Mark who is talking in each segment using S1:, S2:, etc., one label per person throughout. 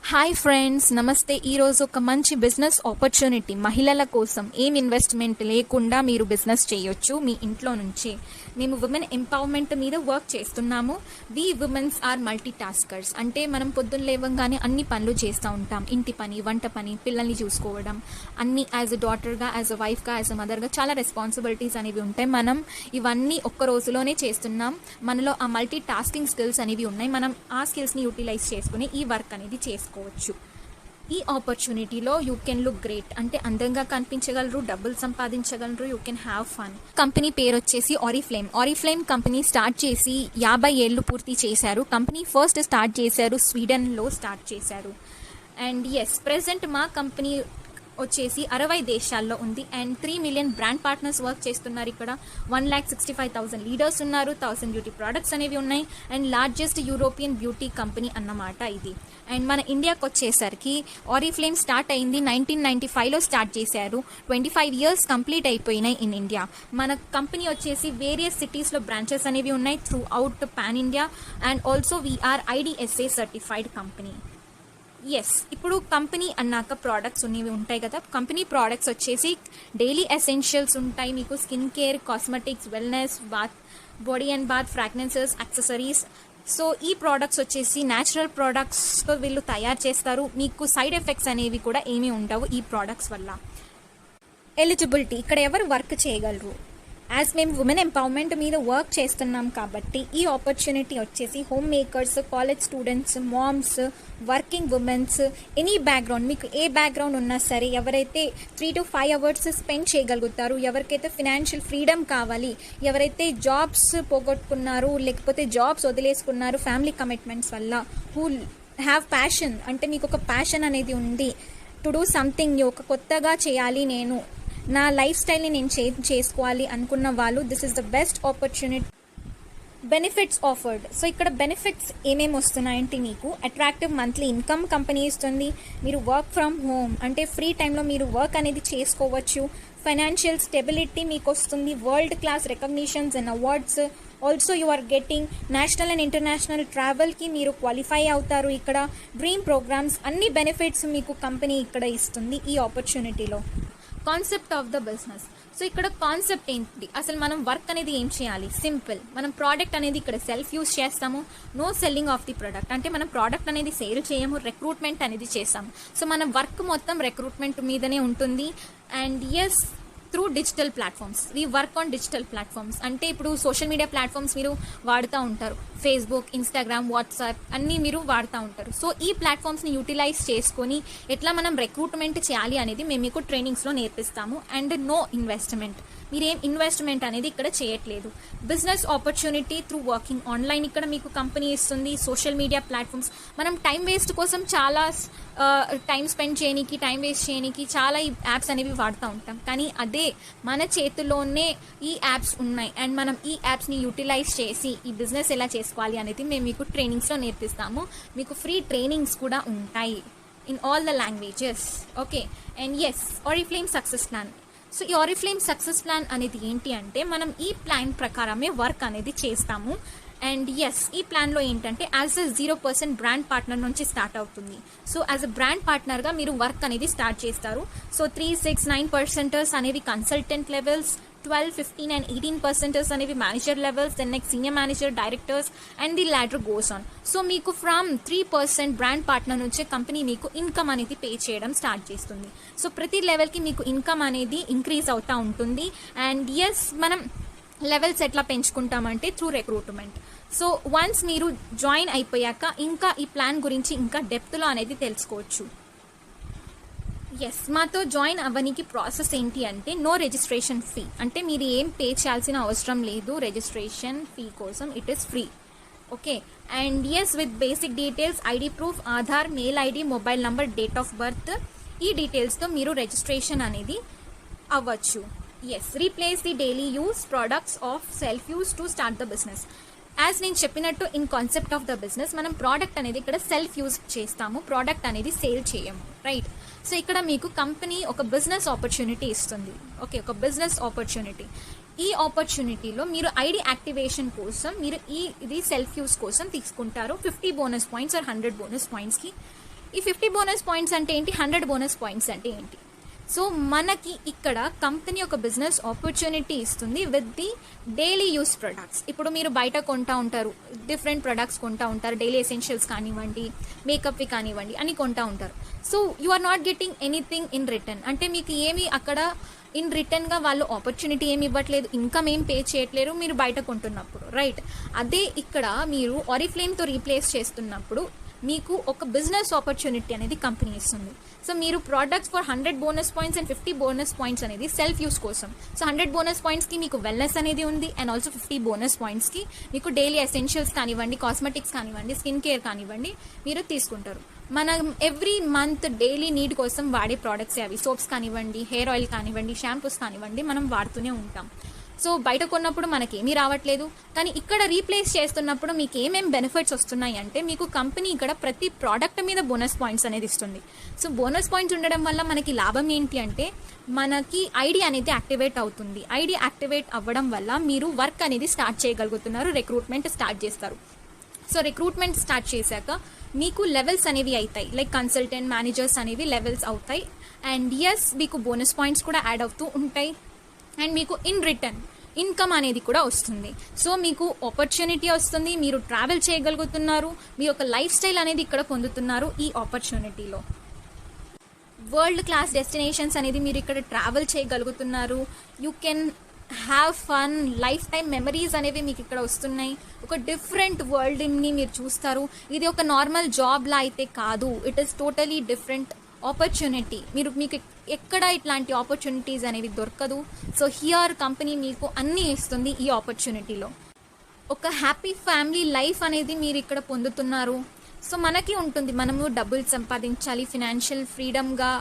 S1: Hi friends, నమస్తే. ఈరోజు ఒక మంచి బిజినెస్ ఆపర్చునిటీ మహిళల కోసం. ఏం ఇన్వెస్ట్మెంట్ లేకుండా మీరు బిజినెస్ చేయొచ్చు మీ ఇంట్లో నుంచి. మేము ఉమెన్ ఎంపవర్మెంట్ మీద వర్క్ చేస్తున్నాము. వి ఉమెన్స్ ఆర్ మల్టీ టాస్కర్స్. అంటే మనం పొద్దున్న లేవగానే అన్ని పనులు చేస్తూ ఉంటాం. ఇంటి పని, వంట పని, పిల్లల్ని చూసుకోవడం, అన్ని యాజ్ అ డాటర్గా, యాజ్ అ వైఫ్గా, యాజ్ అ మదర్గా చాలా రెస్పాన్సిబిలిటీస్ అనేవి ఉంటాయి. మనం ఇవన్నీ ఒక్క రోజులోనే చేస్తున్నాం. మనలో ఆ మల్టీ టాస్కింగ్ స్కిల్స్ అనేవి ఉన్నాయి. మనం ఆ స్కిల్స్ని యూటిలైజ్ చేసుకుని ఈ వర్క్ అనేది చేసుకోవచ్చు. ఈ ఆపర్చునిటీలో యూ కెన్ లుక్ గ్రేట్, అంటే అందంగా కనిపించగలరు, డబ్బులు సంపాదించగలరు, you can have fun. Company పేరు వచ్చేసి ఆరిఫ్లేమ్. ఆరిఫ్లేమ్ కంపెనీ స్టార్ట్ చేసి 50 ఏళ్ళు పూర్తి చేశారు. కంపెనీ ఫస్ట్ స్టార్ట్ చేశారు స్వీడన్లో స్టార్ట్ చేశారు. అండ్ ఎస్, ప్రెసెంట్ మా కంపెనీ వచ్చేసి 60 దేశాల్లో ఉంది. And 3 million brand partners work చేస్తున్నారు. ఇక్కడ 1,65,000 లీడర్స్ ఉన్నారు. 1000 బ్యూటీ ప్రోడక్ట్స్ అనేవి ఉన్నాయి. And largest European beauty company అన్నమాట ఇది. అండ్ మన ఇండియాకి వచ్చేసరికి ఆరిఫ్లేమ్ స్టార్ట్ అయింది 1995లో స్టార్ట్ చేశారు. 25 ఇయర్స్ కంప్లీట్ అయిపోయినాయి ఇన్ ఇండియా. మన కంపెనీ వచ్చేసి వేరియస్ సిటీస్లో బ్రాంచెస్ అనేవి ఉన్నాయి throughout pan India. And also we are IDSA certified company. Yes, ఇప్పుడు కంపెనీ అన్నాక ప్రోడక్ట్స్ ఉన్నవి ఉంటాయి కదా. కంపెనీ ప్రోడక్ట్స్ వచ్చేసి డైలీ ఎసెన్షియల్స్ ఉంటాయి. మీకు skin care, cosmetics, wellness, body and bath, fragrances, accessories. So ఈ ప్రోడక్ట్స్ వచ్చేసి న్యాచురల్ ప్రోడక్ట్స్తో వీళ్ళు తయారు చేస్తారు. మీకు సైడ్ ఎఫెక్ట్స్ అనేవి కూడా ఏమీ ఉండవు ఈ ప్రోడక్ట్స్ వల్ల. ఎలిజిబిలిటీ, ఇక్కడ ఎవరు వర్క్ చేయగలరు? యాజ్ మేము ఉమెన్ ఎంపవర్మెంట్ మీద వర్క్ చేస్తున్నాం కాబట్టి ఈ ఆపర్చునిటీ వచ్చేసి home makers, college students, moms, working womens, any background, మీకు ఏ బ్యాక్గ్రౌండ్ ఉన్నా సరే, ఎవరైతే 3 to 5 అవర్స్ స్పెండ్ చేయగలుగుతారు, ఎవరికైతే ఫినాన్షియల్ ఫ్రీడమ్ కావాలి, ఎవరైతే జాబ్స్ పోగొట్టుకున్నారు, లేకపోతే జాబ్స్ వదిలేసుకున్నారు ఫ్యామిలీ కమిట్మెంట్స్ వల్ల, హూ హ్యావ్ ప్యాషన్, అంటే మీకు ఒక ప్యాషన్ అనేది ఉంది టు డూ సంథింగ్, ఒక కొత్తగా చేయాలి, నేను నా లైఫ్ స్టైల్ని నేను చేసుకోవాలి అనుకున్న వాళ్ళు, this is the best opportunity. Benefits offered. So ఇక్కడ బెనిఫిట్స్ ఏమేమి వస్తున్నాయంటే, మీకు అట్రాక్టివ్ మంత్లీ ఇన్కమ్ కంపెనీ ఇస్తుంది. మీరు వర్క్ ఫ్రమ్ హోమ్, అంటే ఫ్రీ టైంలో మీరు వర్క్ అనేది చేసుకోవచ్చు. ఫైనాన్షియల్ స్టెబిలిటీ మీకు వస్తుంది. World class recognitions and awards. Also you are getting national and international ట్రావెల్కి మీరు క్వాలిఫై అవుతారు. ఇక్కడ డ్రీమ్ ప్రోగ్రామ్స్, అన్ని బెనిఫిట్స్ మీకు కంపెనీ ఇక్కడ ఇస్తుంది ఈ ఆపర్చునిటీలో. Concept of the business. So ఇక్కడ కాన్సెప్ట్ ఏంటి, అసలు మనం వర్క్ అనేది ఏం చేయాలి? సింపుల్, మనం ప్రోడక్ట్ అనేది ఇక్కడ సెల్ఫ్ యూస్ చేస్తాము. No selling of the product, అంటే మనం ప్రోడక్ట్ అనేది సేల్ చేయము, రిక్రూట్మెంట్ అనేది చేస్తాము. సో మన వర్క్ మొత్తం రిక్రూట్మెంట్ మీదనే ఉంటుంది. And yes, through digital platforms, we work on digital platforms. అంటే ఇప్పుడు సోషల్ మీడియా ప్లాట్ఫామ్స్ మీరు వాడుతూ ఉంటారు, ఫేస్బుక్, ఇన్స్టాగ్రామ్, వాట్సాప్ అన్నీ మీరు వాడుతూ ఉంటారు. సో ఈ ప్లాట్ఫామ్స్ని యూటిలైజ్ చేసుకొని ఎట్లా మనం రిక్రూట్మెంట్ చేయాలి అనేది మేము మీకు ట్రైనింగ్స్లో నేర్పిస్తాము. అండ్ నో ఇన్వెస్ట్మెంట్, మీరేం ఇన్వెస్ట్మెంట్ అనేది ఇక్కడ చేయట్లేదు. Business opportunity through working online ఇక్కడ మీకు కంపెనీ ఇస్తుంది. సోషల్ మీడియా ప్లాట్ఫామ్స్, మనం టైం వేస్ట్ కోసం చాలా టైం స్పెండ్ చేయడానికి, టైం వేస్ట్ చేయడానికి చాలా ఈ యాప్స్ అనేవి వాడుతూ ఉంటాం. కానీ అదే మన చేతిలోనే ఈ యాప్స్ ఉన్నాయి. అండ్ మనం ఈ యాప్స్ని యూటిలైజ్ చేసి ఈ బిజినెస్ ఎలా చేసుకోవాలి అనేది మేము మీకు ట్రైనింగ్స్లో నేర్పిస్తాము. మీకు ఫ్రీ ట్రైనింగ్స్ కూడా ఉంటాయి in all the languages. Okay. And yes, Oriflame success plan. So ఈ ఆరిఫ్లేమ్ సక్సెస్ ప్లాన్ అనేది ఏంటి అంటే, మనం ఈ ప్లాన్ ప్రకారమే వర్క్ అనేది చేస్తాము. అండ్ ఎస్, ఈ ప్లాన్లో ఏంటంటే యాజ్ అ 0% బ్రాండ్ పార్ట్నర్ నుంచి స్టార్ట్ అవుతుంది. సో యాజ్ అ బ్రాండ్ పార్ట్నర్గా మీరు వర్క్ అనేది స్టార్ట్ చేస్తారు. సో 3, 6, 9% అనేవి కన్సల్టెంట్ లెవెల్స్, 12, 15 and 18% అనేవి manager levels, then next senior manager, directors, and the ladder goes on. So మీకు ఫ్రమ్ 3% బ్రాండ్ పార్ట్నర్ నుంచే company మీకు ఇన్కమ్ అనేది పే చేయడం స్టార్ట్ చేస్తుంది. సో ప్రతి లెవెల్కి మీకు ఇన్కమ్ అనేది ఇంక్రీజ్ అవుతూ ఉంటుంది. అండ్ ఎస్, మనం లెవెల్స్ ఎట్లా పెంచుకుంటామంటే త్రూ రిక్రూట్మెంట్. సో వన్స్ మీరు జాయిన్ అయిపోయాక ఇంకా ఈ ప్లాన్ గురించి ఇంకా డెప్త్లో అనేది తెలుసుకోవచ్చు. ఎస్, మాతో జాయిన్ అవ్వడానికి ప్రాసెస్ ఏంటి అంటే, నో రిజిస్ట్రేషన్ ఫీ, అంటే మీరు ఏం పే చేయాల్సిన అవసరం లేదు రిజిస్ట్రేషన్ ఫీ కోసం, it is free. Okay. And yes, with basic details, ID proof, Aadhaar, mail ID, mobile number, date of birth, ఈ డీటెయిల్స్తో మీరు రిజిస్ట్రేషన్ అనేది అవ్వచ్చు. Yes, replace the daily use products of self use to start the business. As నేను చెప్పినట్టు in concept of the business, మనం product అనేది ఇక్కడ సెల్ఫ్ యూజ్ చేస్తాము, ప్రోడక్ట్ అనేది సేల్ చేయము, రైట్? సో ఇక్కడ మీకు కంపెనీ ఒక బిజినెస్ ఆపర్చునిటీ ఇస్తుంది. ఓకే, ఒక బిజినెస్ ఆపర్చునిటీ. ఈ ఆపర్చునిటీలో మీరు ఐడి యాక్టివేషన్ కోసం మీరు ఇది సెల్ఫ్ యూస్ కోసం తీసుకుంటారు. 50 బోనస్ పాయింట్స్ ఆర్ 100 బోనస్ పాయింట్స్కి ఈ 50 బోనస్ పాయింట్స్ అంటే ఏంటి, 100 బోనస్ పాయింట్స్ అంటే ఏంటి. సో మనకి ఇక్కడ కంపెనీ ఒక బిజినెస్ ఆపర్చునిటీ ఇస్తుంది with the daily use products. ఇప్పుడు మీరు బయట కొంటా ఉంటారు, డిఫరెంట్ ప్రొడక్ట్స్ కొంటా ఉంటారు, డైలీ ఎసెన్షియల్స్ కానివ్వండి, మేకప్వి కానివ్వండి అని కొంటా ఉంటారు. So you are not getting anything in return. అంటే మీకు ఏమి అక్కడ ఇన్ రిటర్న్గా వాళ్ళు ఆపర్చునిటీ ఏమి ఇవ్వట్లేదు, ఇన్కమ్ ఏం పే చేయట్లేరు మీరు బయట కొంటున్నప్పుడు, రైట్. అదే ఇక్కడ మీరు ఆరిఫ్లేమ్తో రీప్లేస్ చేస్తున్నప్పుడు మీకు ఒక బిజినెస్ ఆపర్చునిటీ అనేది కంపెనీ ఇస్తుంది. సో మీరు products for 100 bonus points and 50 bonus points అనేది సెల్ఫ్ యూస్ కోసం. సో 100 బోనస్ పాయింట్స్కి మీకు వెల్నెస్ అనేది ఉంది, అండ్ ఆల్సో 50 బోనస్ పాయింట్స్కి మీకు డైలీ ఎసెన్షియల్స్ కానివ్వండి, కాస్మెటిక్స్ కానివ్వండి, స్కిన్ కేర్ కానివ్వండి మీరు తీసుకుంటారు. మనం ఎవ్రీ మంత్ డైలీ నీడ్ కోసం వాడే ప్రోడక్ట్స్ అవి సోప్స్ కానివ్వండి, హెయిర్ ఆయిల్ కానివ్వండి, షాంపూస్ కానివ్వండి మనం వాడుతూనే ఉంటాం. సో బయట కొన్నప్పుడు మనకేమీ రావట్లేదు, కానీ ఇక్కడ రీప్లేస్ చేస్తున్నప్పుడు మీకు ఏమేమి బెనిఫిట్స్ వస్తున్నాయి అంటే మీకు కంపెనీ ఇక్కడ ప్రతి ప్రోడక్ట్ మీద బోనస్ పాయింట్స్ అనేది ఇస్తుంది. సో బోనస్ పాయింట్స్ ఉండడం వల్ల మనకి లాభం ఏంటి అంటే మనకి ఐడి అనేది యాక్టివేట్ అవుతుంది. ఐడి యాక్టివేట్ అవ్వడం వల్ల మీరు వర్క్ అనేది స్టార్ట్ చేయగలుగుతున్నారు, రిక్రూట్మెంట్ స్టార్ట్ చేస్తారు. సో రిక్రూట్మెంట్ స్టార్ట్ చేశాక మీకు లెవెల్స్ అనేవి అవుతాయి, లైక్ కన్సల్టెంట్, మేనేజర్స్ అనేవి లెవెల్స్ అవుతాయి. అండ్ ఎస్ మీకు బోనస్ పాయింట్స్ కూడా యాడ్ అవుతూ ఉంటాయి, అండ్ మీకు ఇన్ రిటర్న్ ఇన్కమ్ అనేది కూడా వస్తుంది. సో మీకు ఆపర్చునిటీ వస్తుంది, మీరు ట్రావెల్ చేయగలుగుతున్నారు, మీ యొక్క లైఫ్ స్టైల్ అనేది ఇక్కడ పొందుతున్నారు ఈ ఆపర్చునిటీలో. వరల్డ్ క్లాస్ డెస్టినేషన్స్ అనేది మీరు ఇక్కడ ట్రావెల్ చేయగలుగుతున్నారు. You can have fun, life time memories అనేవి మీకు ఇక్కడ వస్తున్నాయి. ఒక డిఫరెంట్ వరల్డ్ని మీరు చూస్తారు. ఇది ఒక నార్మల్ జాబ్లా అయితే కాదు, it is totally different opportunity. మీకు ఎక్కడ ఇట్లాంటి ఆపర్చునిటీస్ అనేవి దొరకదు. సో హియర్ కంపెనీ మీకు అన్నీ ఇస్తుంది ఈ ఆపర్చునిటీలో. ఒక హ్యాపీ ఫ్యామిలీ లైఫ్ అనేది మీరు ఇక్కడ పొందుతున్నారు. సో మనకి ఉంటుంది, మనము డబ్బులు సంపాదించాలి, ఫినాన్షియల్ ఫ్రీడమ్గా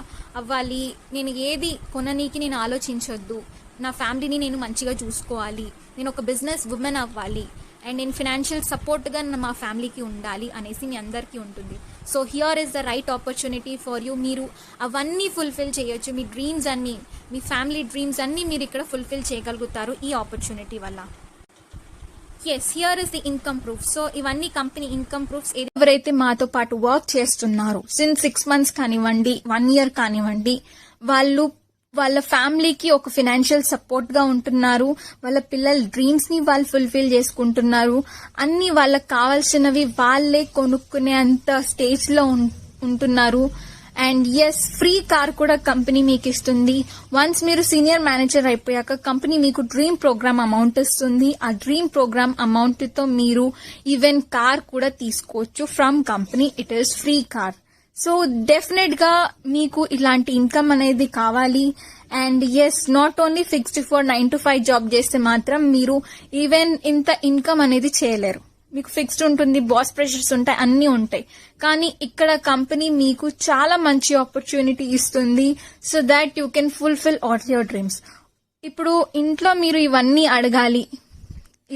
S1: అవ్వాలి, నేను ఏది కొననీకి నేను ఆలోచించొద్దు, నా ఫ్యామిలీని నేను మంచిగా చూసుకోవాలి, నేను ఒక బిజినెస్ ఉమెన్ అవ్వాలి, అండ్ నేను ఫినాన్షియల్ సపోర్ట్గా మా ఫ్యామిలీకి ఉండాలి అనేసి మీ అందరికీ ఉంటుంది. So here is the right opportunity for you. మీరు అవన్నీ ఫుల్ఫిల్ చేయొచ్చు, మీ డ్రీమ్స్ అన్నీ, మీ ఫ్యామిలీ డ్రీమ్స్ అన్నీ మీరు ఇక్కడ ఫుల్ఫిల్ చేయగలుగుతారు ఈ ఆపర్చునిటీ వల్ల. Yes, here is the income proof. So ఇవన్నీ కంపెనీ ఇన్కమ్ ప్రూఫ్స్. ఎవరైతే మాతో పాటు వర్క్ చేస్తున్నారు సిన్స్ 6 months కానివ్వండి, 1 year కానివ్వండి, వాళ్ళు వాళ్ళ ఫ్యామిలీకి ఒక ఫినాన్షియల్ సపోర్ట్ గా ఉంటున్నారు, వాళ్ళ పిల్లల డ్రీమ్స్ ని వాళ్ళు ఫుల్ఫిల్ చేసుకుంటున్నారు, అన్ని వాళ్ళకి కావాల్సినవి వాళ్ళే కొనుక్కునే అంత స్టేజ్ లో ఉంటున్నారు. అండ్ ఎస్, ఫ్రీ కార్ కూడా కంపెనీ మీకు ఇస్తుంది. వన్స్ మీరు సీనియర్ మేనేజర్ అయిపోయాక కంపెనీ మీకు డ్రీమ్ ప్రోగ్రామ్ అమౌంట్ ఇస్తుంది. ఆ డ్రీమ్ ప్రోగ్రామ్ అమౌంట్ తో మీరు ఈవెన్ కార్ కూడా తీసుకోవచ్చు from company. It is free car. So definite గా మీకు ఇలాంటి ఇన్కమ్ అనేది కావాలి. And yes, not only fixed for 9 to 5 job చేస్తే మాత్రం మీరు ఈవెన్ ఇంత ఇన్కమ్ అనేది చేయలేరు. మీకు ఫిక్స్డ్ ఉంటుంది, బాస్ ప్రెషర్స్ ఉంటాయి, అన్నీ ఉంటాయి. కానీ ఇక్కడ కంపెనీ మీకు చాలా మంచి ఆపర్చునిటీ ఇస్తుంది, so that you can fulfil all your dreams. ఇప్పుడు ఇంట్లో మీరు ఇవన్నీ అడగాలి,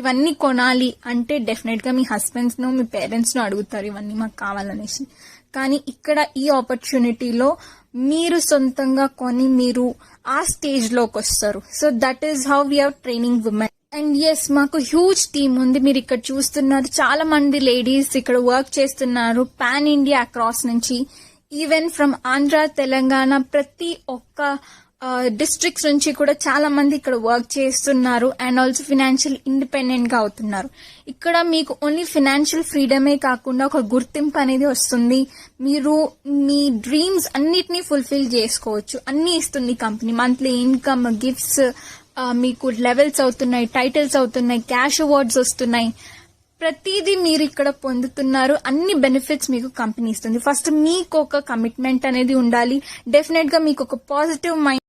S1: ఇవన్నీ కొనాలి అంటే డెఫినెట్ గా మీ హస్బెండ్స్ ను, మీ పేరెంట్స్ ను అడుగుతారు ఇవన్నీ మాకు కావాలనేసి. కానీ ఇక్కడ ఈ ఆపర్చునిటీలో మీరు సొంతంగా కొని మీరు ఆ స్టేజ్ లోకి వస్తారు. So that is how we are training women. And yes, మాకు హ్యూజ్ టీమ్ ఉంది. మీరు ఇక్కడ చూస్తున్నారు, చాలా మంది లేడీస్ ఇక్కడ వర్క్ చేస్తున్నారు, పాన్ ఇండియా అక్రాస్ నుంచి, ఈవెన్ ఫ్రమ్ ఆంధ్ర, తెలంగాణ, ప్రతి ఒక్క డిస్ట్రిక్ట్స్ నుంచి కూడా చాలా మంది ఇక్కడ వర్క్ చేస్తున్నారు. అండ్ ఆల్సో ఫినాన్షియల్ ఇండిపెండెంట్ గా అవుతున్నారు. ఇక్కడ మీకు ఓన్లీ ఫినాన్షియల్ ఫ్రీడమే కాకుండా ఒక గుర్తింపు అనేది వస్తుంది. మీరు మీ డ్రీమ్స్ అన్నిటినీ ఫుల్ఫిల్ చేసుకోవచ్చు. అన్ని ఇస్తుంది కంపెనీ. మంత్లీ ఇన్కమ్, గిఫ్ట్స్, మీకు లెవెల్స్ అవుతున్నాయి, టైటిల్స్ అవుతున్నాయి, క్యాష్ అవార్డ్స్ వస్తున్నాయి. ప్రతిదీ మీరు ఇక్కడ పొందుతున్నారు. అన్ని బెనిఫిట్స్ మీకు కంపెనీ ఇస్తుంది. ఫస్ట్ మీకు ఒక కమిట్మెంట్ అనేది ఉండాలి. డెఫినెట్ గా మీకు ఒక పాజిటివ్ మైండ్